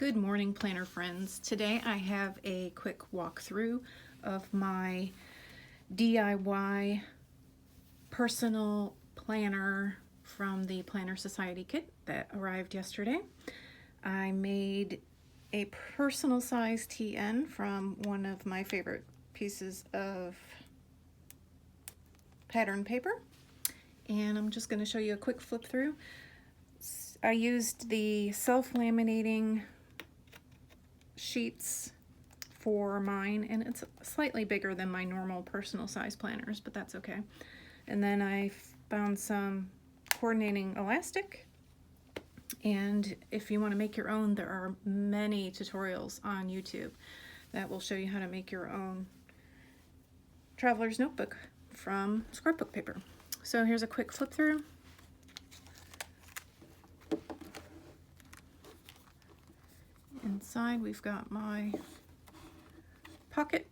Good morning, planner friends. Today I have a quick walkthrough of my DIY personal planner from the Planner Society kit that arrived yesterday. I made a personal size TN from one of my favorite pieces of pattern paper, and I'm just going to show you a quick flip through. I used the self-laminating sheets for mine, and it's slightly bigger than my normal personal size planners, but that's okay. And then I found some coordinating elastic, and if you want to make your own, there are many tutorials on YouTube that will show you how to make your own traveler's notebook from scrapbook paper. So here's a quick flip through. Inside we've got my pocket,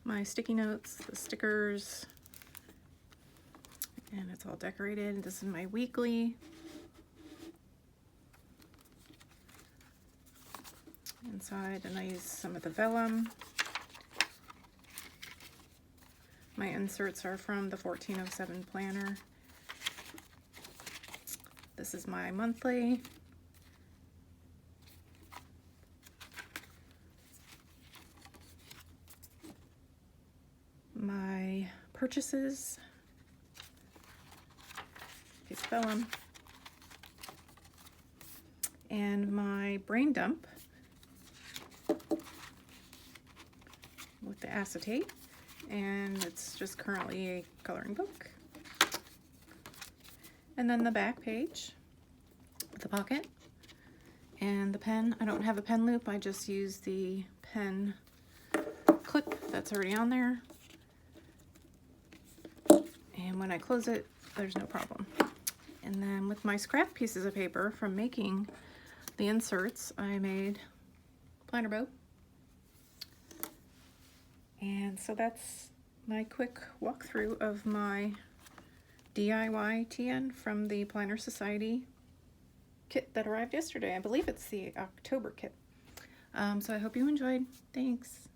my sticky notes, the stickers, and it's all decorated. This is my weekly. Inside, and I use some of the vellum. My inserts are from the 1407 planner. This is my monthly. My purchases, piece of vellum, and my brain dump with the acetate, and it's just currently a coloring book. And then the back page with the pocket and the pen. I don't have a pen loop, I just use the pen clip that's already on there. And when I close it, there's no problem. And then with my scrap pieces of paper from making the inserts, I made a planner bow. And so that's my quick walkthrough of my DIY TN from the Planner Society kit that arrived yesterday. I believe it's the October kit. So I hope you enjoyed. Thanks.